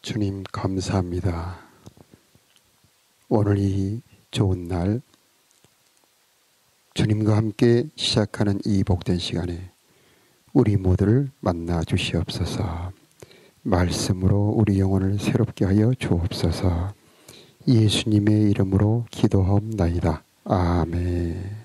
주님 감사합니다. 오늘 이 좋은 날 주님과 함께 시작하는 이 복된 시간에 우리 모두를 만나 주시옵소서. 말씀으로 우리 영혼을 새롭게 하여 주옵소서. 예수님의 이름으로 기도하옵나이다. 아멘.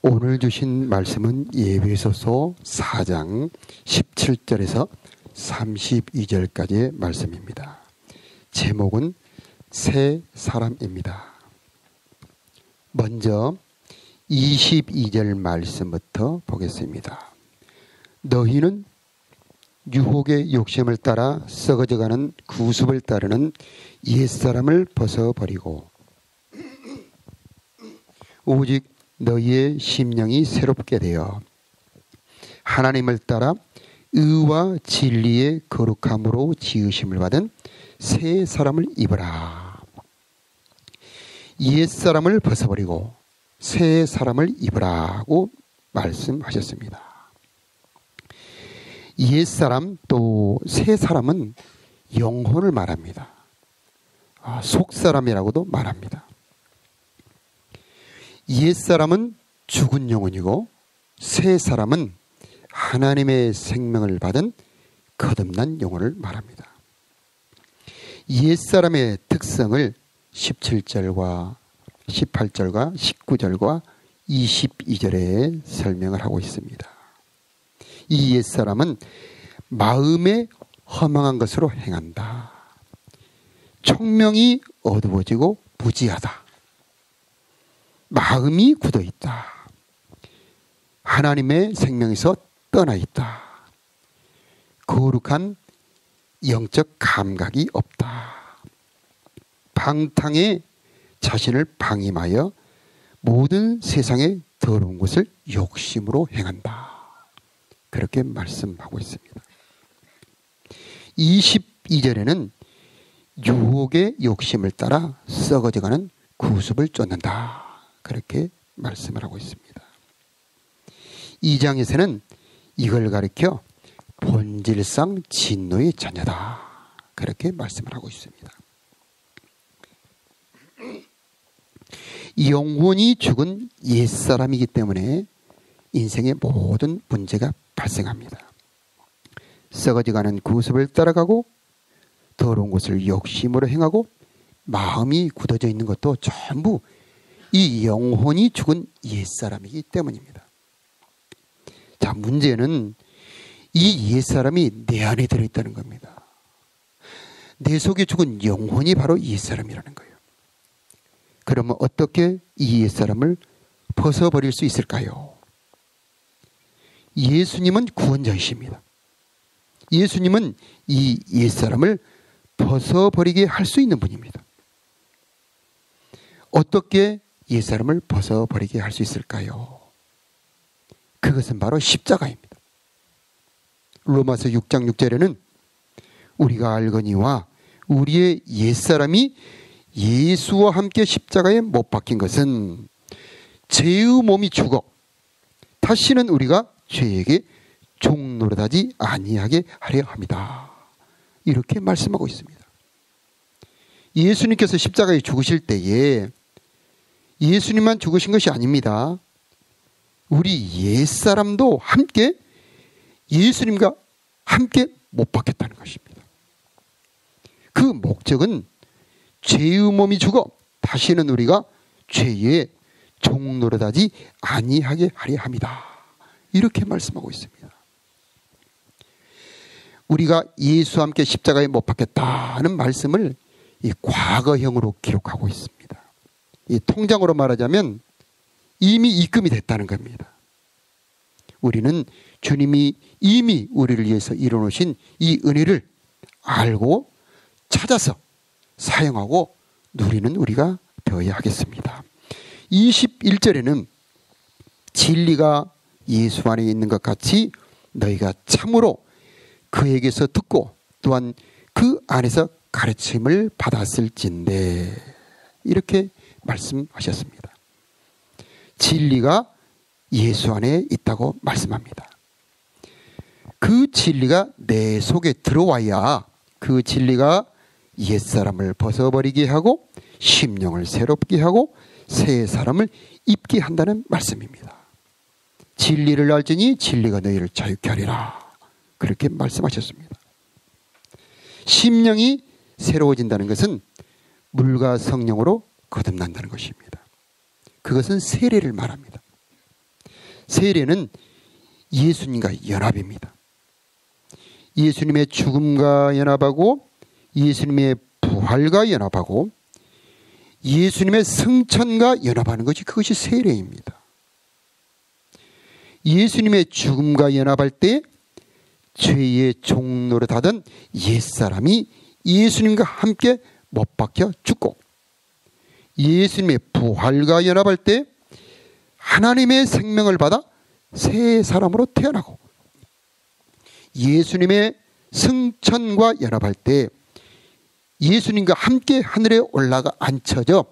오늘 주신 말씀은 예배소서 4장 17절에서 32절까지의 말씀입니다. 제목은 새 사람입니다. 먼저 22절 말씀부터 보겠습니다. 너희는 유혹의 욕심을 따라 썩어져가는 구습을 따르는 옛사람을 벗어버리고 오직 너희의 심령이 새롭게 되어 하나님을 따라 의와 진리의 거룩함으로 지으심을 받은 새 사람을 입으라. 옛사람을 벗어버리고 새 사람을 입으라고 말씀하셨습니다. 옛사람 또 새 사람은 영혼을 말합니다. 속사람이라고도 말합니다. 옛사람은 죽은 영혼이고 새 사람은 하나님의 생명을 받은 거듭난 영혼을 말합니다. 옛사람의 특성을 17절과 18절과 19절과 22절에 설명을 하고 있습니다. 이 옛사람은 마음에 허망한 것으로 행한다. 총명이 어두워지고 부지하다. 마음이 굳어 있다. 하나님의 생명에서 떠나 있다. 거룩한 영적 감각이 없다. 방탕에 자신을 방임하여 모든 세상의 더러운 것을 욕심으로 행한다. 그렇게 말씀하고 있습니다. 22절에는 유혹의 욕심을 따라 썩어져가는 구습을 쫓는다. 그렇게 말씀을 하고 있습니다. 2장에서는 이걸 가리켜 본질상 진노의 자녀다. 그렇게 말씀을 하고 있습니다. 영혼이 죽은 옛사람이기 때문에 인생의 모든 문제가 발생합니다. 썩어져가는 구습을 따라가고 더러운 것을 욕심으로 행하고 마음이 굳어져 있는 것도 전부 이 영혼이 죽은 옛사람이기 때문입니다. 자, 문제는 이 옛사람이 내 안에 들어있다는 겁니다. 내 속에 죽은 영혼이 바로 옛사람이라는 거예요. 그러면 어떻게 이 옛사람을 벗어버릴 수 있을까요? 예수님은 구원자이십니다. 예수님은 이 옛사람을 벗어버리게 할 수 있는 분입니다. 어떻게 옛사람을 벗어버리게 할 수 있을까요? 그것은 바로 십자가입니다. 로마서 6장 6절에는 우리가 알거니와 우리의 옛사람이 예수와 함께 십자가에 못 박힌 것은 죄의 몸이 죽어 다시는 우리가 죄에게 종노릇하지 아니하게 하려 합니다. 이렇게 말씀하고 있습니다. 예수님께서 십자가에 죽으실 때에 예수님만 죽으신 것이 아닙니다. 우리 옛사람도 함께 예수님과 함께 못 박혔다는 것입니다. 그 목적은 죄의 몸이 죽어 다시는 우리가 죄에 종노릇하지 아니하게 하려 합니다. 이렇게 말씀하고 있습니다. 우리가 예수와 함께 십자가에 못 박혔다는 말씀을 이 과거형으로 기록하고 있습니다. 이 통장으로 말하자면 이미 입금이 됐다는 겁니다. 우리는 주님이 이미 우리를 위해서 이뤄놓으신 이 은혜를 알고 찾아서 사용하고 누리는 우리가 되어야 하겠습니다. 21절에는 진리가 예수 안에 있는 것 같이 너희가 참으로 그에게서 듣고 또한 그 안에서 가르침을 받았을진데 이렇게 말씀하셨습니다. 진리가 예수 안에 있다고 말씀합니다. 그 진리가 내 속에 들어와야 그 진리가 옛사람을 벗어버리게 하고 심령을 새롭게 하고 새 사람을 입게 한다는 말씀입니다. 진리를 알지니 진리가 너희를 자유케 하리라, 그렇게 말씀하셨습니다. 심령이 새로워진다는 것은 물과 성령으로 거듭난다는 것입니다. 그것은 세례를 말합니다. 세례는 예수님과 연합입니다. 예수님의 죽음과 연합하고 예수님의 부활과 연합하고 예수님의 승천과 연합하는 것이 그것이 세례입니다. 예수님의 죽음과 연합할 때 죄의 종노릇 하던 옛사람이 예수님과 함께 못 박혀 죽고, 예수님의 부활과 연합할 때 하나님의 생명을 받아 새 사람으로 태어나고, 예수님의 승천과 연합할 때 예수님과 함께 하늘에 올라가 앉혀져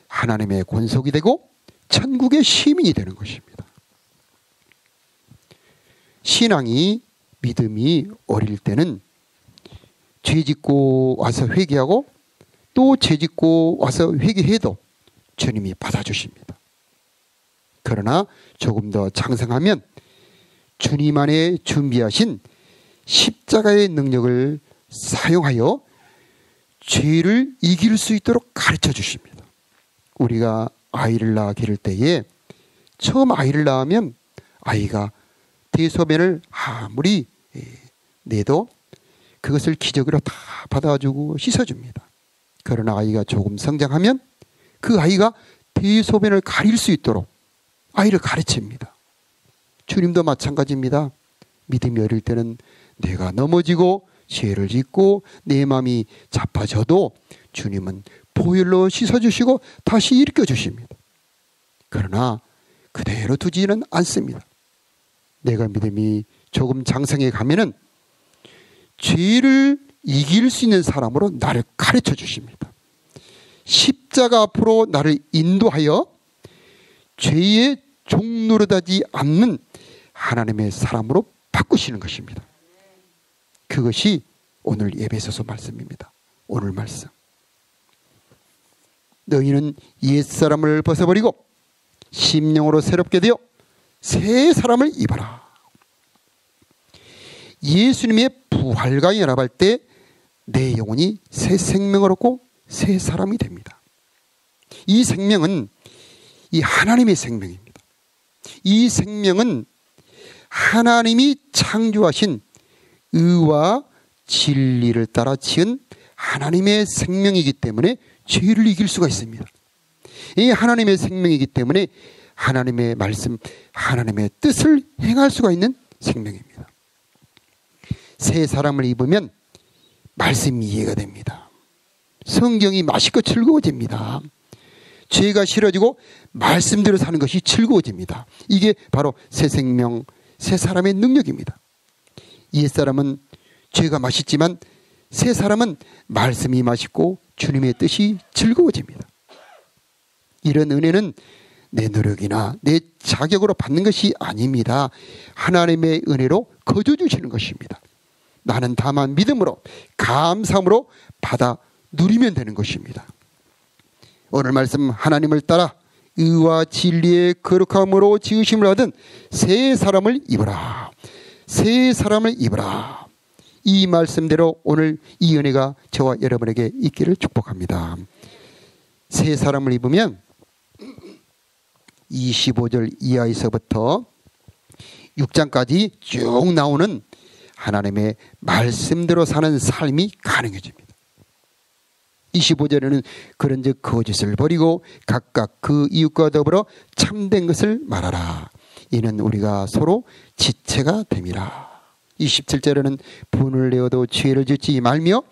하나님의 권속이 되고 천국의 시민이 되는 것입니다. 신앙이, 믿음이 어릴 때는 죄 짓고 와서 회개하고 또 죄 짓고 와서 회개해도 주님이 받아주십니다. 그러나 조금 더 장성하면 주님 안에 준비하신 십자가의 능력을 사용하여 죄를 이길 수 있도록 가르쳐 주십니다. 우리가 아이를 낳아 기를 때에 처음 아이를 낳으면 아이가 대소변을 아무리 내도 그것을 기저귀로 다 받아주고 씻어줍니다. 그러나 아이가 조금 성장하면 그 아이가 대소변을 가릴 수 있도록 아이를 가르칩니다. 주님도 마찬가지입니다. 믿음이 어릴 때는 내가 넘어지고 죄를 짓고 내 마음이 자빠져도 주님은 보혈로 씻어주시고 다시 일으켜주십니다. 그러나 그대로 두지는 않습니다. 내가 믿음이 조금 장성해 가면은 죄를 이길 수 있는 사람으로 나를 가르쳐 주십니다. 십자가 앞으로 나를 인도하여 죄의 종노릇하지 않는 하나님의 사람으로 바꾸시는 것입니다. 그것이 오늘 에베소서 말씀입니다. 오늘 말씀. 너희는 옛사람을 벗어버리고 심령으로 새롭게 되어 새 사람을 입어라. 예수님의 부활과 연합할 때 내 영혼이 새 생명을 얻고 새 사람이 됩니다. 이 생명은 이 하나님의 생명입니다. 이 생명은 하나님이 창조하신 의와 진리를 따라 지은 하나님의 생명이기 때문에 죄를 이길 수가 있습니다. 이 하나님의 생명이기 때문에 하나님의 말씀, 하나님의 뜻을 행할 수가 있는 생명입니다. 새 사람을 입으면 말씀이 이해가 됩니다. 성경이 맛있고 즐거워집니다. 죄가 싫어지고 말씀대로 사는 것이 즐거워집니다. 이게 바로 새 생명, 새 사람의 능력입니다. 옛사람은 죄가 맛있지만 새 사람은 말씀이 맛있고 주님의 뜻이 즐거워집니다. 이런 은혜는 내 노력이나 내 자격으로 받는 것이 아닙니다. 하나님의 은혜로 거둬주시는 것입니다. 나는 다만 믿음으로 감사함으로 받아 누리면 되는 것입니다. 오늘 말씀 하나님을 따라 의와 진리의 거룩함으로 지으심을 얻은 새 사람을 입어라. 새 사람을 입어라. 이 말씀대로 오늘 이 은혜가 저와 여러분에게 있기를 축복합니다. 새 사람을 입으면 25절 이하에서부터 6장까지 쭉 나오는 하나님의 말씀대로 사는 삶이 가능해집니다. 25절에는 그런즉 거짓을 버리고 각각 그 이웃과 더불어 참된 것을 말하라. 이는 우리가 서로 지체가 됨이라. 27절에는 분을 내어도 죄를 짓지 말며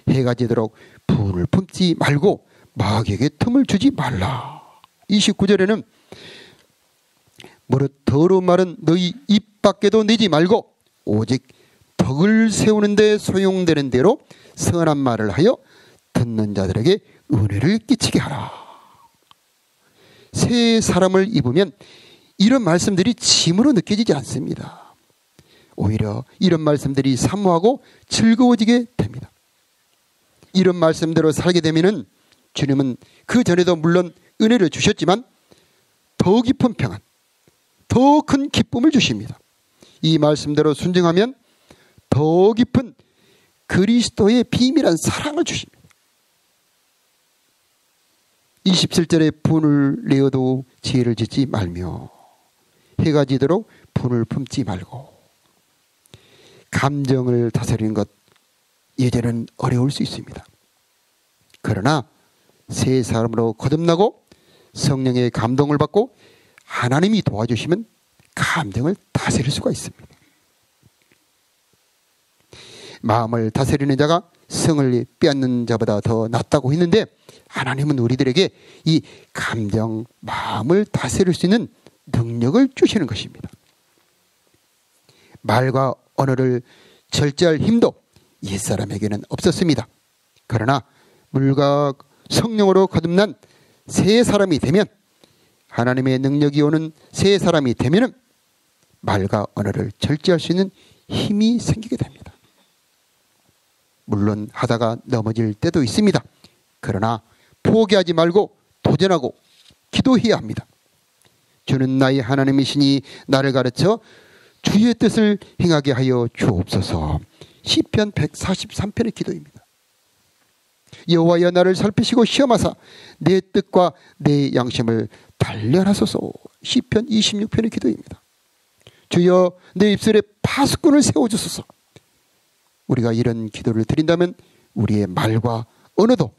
해가 지도록 분을 품지 말고 마귀에게 틈을 주지 말라. 29절에는 무릇 더러운 말은 너희 입 밖에도 내지 말고 오직 덕을 세우는 데 소용되는 대로 선한 말을 하여 듣는 자들에게 은혜를 끼치게 하라. 새 사람을 입으면 이런 말씀들이 짐으로 느껴지지 않습니다. 오히려 이런 말씀들이 사모하고 즐거워지게 됩니다. 이런 말씀대로 살게 되면은 주님은 그 전에도 물론 은혜를 주셨지만 더 깊은 평안, 더 큰 기쁨을 주십니다. 이 말씀대로 순종하면 더 깊은 그리스도의 비밀한 사랑을 주십니다. 27절에 분을 내어도 지혜를 짓지 말며 해가 지도록 분을 품지 말고. 감정을 다스리는 것 예전에는 어려울 수 있습니다. 그러나 새 사람으로 거듭나고 성령의 감동을 받고 하나님이 도와주시면 감정을 다스릴 수가 있습니다. 마음을 다스리는 자가 성을 빼앗는 자보다 더 낫다고 했는데 하나님은 우리들에게 이 감정, 마음을 다스릴 수 있는 능력을 주시는 것입니다. 말과 언어를 절제할 힘도 옛사람에게는 없었습니다. 그러나 물과 성령으로 거듭난 새 사람이 되면, 하나님의 능력이 오는 새 사람이 되면 말과 언어를 절제할 수 있는 힘이 생기게 됩니다. 물론 하다가 넘어질 때도 있습니다. 그러나 포기하지 말고 도전하고 기도해야 합니다. 주는 나의 하나님이시니 나를 가르쳐 주의 뜻을 행하게 하여 주옵소서. 시편 143편의 기도입니다. 여호와여 나를 살피시고 시험하사 내 뜻과 내 양심을 단련하소서. 시편 26편의 기도입니다. 주여 내 입술에 파수꾼을 세워주소서. 우리가 이런 기도를 드린다면 우리의 말과 언어도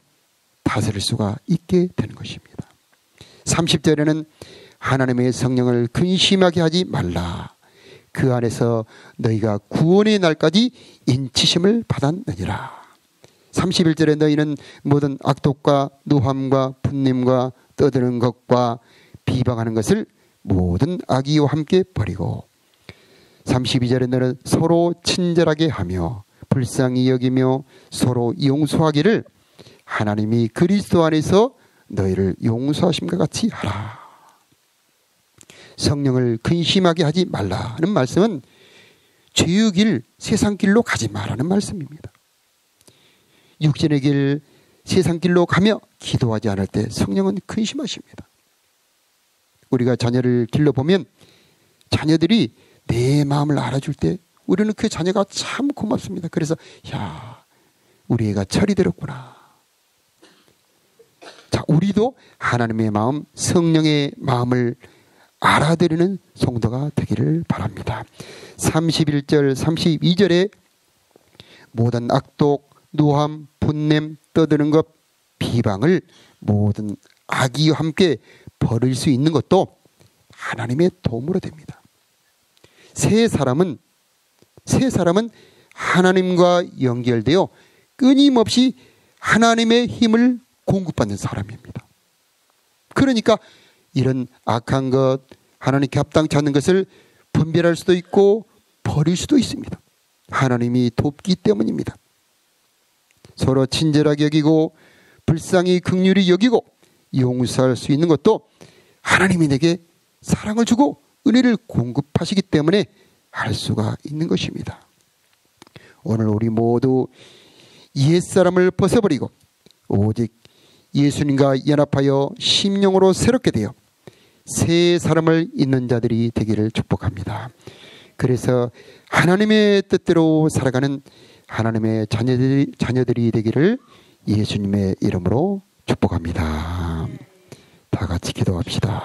다스릴 수가 있게 되는 것입니다. 30절에는 하나님의 성령을 근심하게 하지 말라. 그 안에서 너희가 구원의 날까지 인치심을 받았느니라. 31절에 너희는 모든 악독과 노함과 분냄과 떠드는 것과 비방하는 것을 모든 악의와 함께 버리고, 32절에 너는 서로 친절하게 하며 불쌍히 여기며 서로 용서하기를 하나님이 그리스도 안에서 너희를 용서하심과 같이 하라. 성령을 근심하게 하지 말라는 말씀은 죄의 길, 세상 길로 가지 마라는 말씀입니다. 육신의 길, 세상 길로 가며 기도하지 않을 때 성령은 근심하십니다. 우리가 자녀를 길러보면 자녀들이 내 마음을 알아줄 때 우리는 그 자녀가 참 고맙습니다. 그래서 우리 애가 철이 들었구나. 자, 우리도 하나님의 마음, 성령의 마음을 알아들이는 성도가 되기를 바랍니다. 31절, 32절에 모든 악독, 노함, 분냄, 떠드는 것, 비방을 모든 악의와 함께 버릴 수 있는 것도 하나님의 도움으로 됩니다. 새 사람은 하나님과 연결되어 끊임없이 하나님의 힘을 공급받는 사람입니다. 그러니까 이런 악한 것, 하나님께 합당치 않는 것을 분별할 수도 있고 버릴 수도 있습니다. 하나님이 돕기 때문입니다. 서로 친절하게 여기고 불쌍히 긍휼히 여기고 용서할 수 있는 것도 하나님이 내게 사랑을 주고 은혜를 공급하시기 때문에 할 수가 있는 것입니다. 오늘 우리 모두 옛사람을 벗어버리고 오직 예수님과 연합하여 심령으로 새롭게 되어 새 사람을 잇는 자들이 되기를 축복합니다. 그래서 하나님의 뜻대로 살아가는 하나님의 자녀들이 되기를 예수님의 이름으로 축복합니다. 다 같이 기도합시다.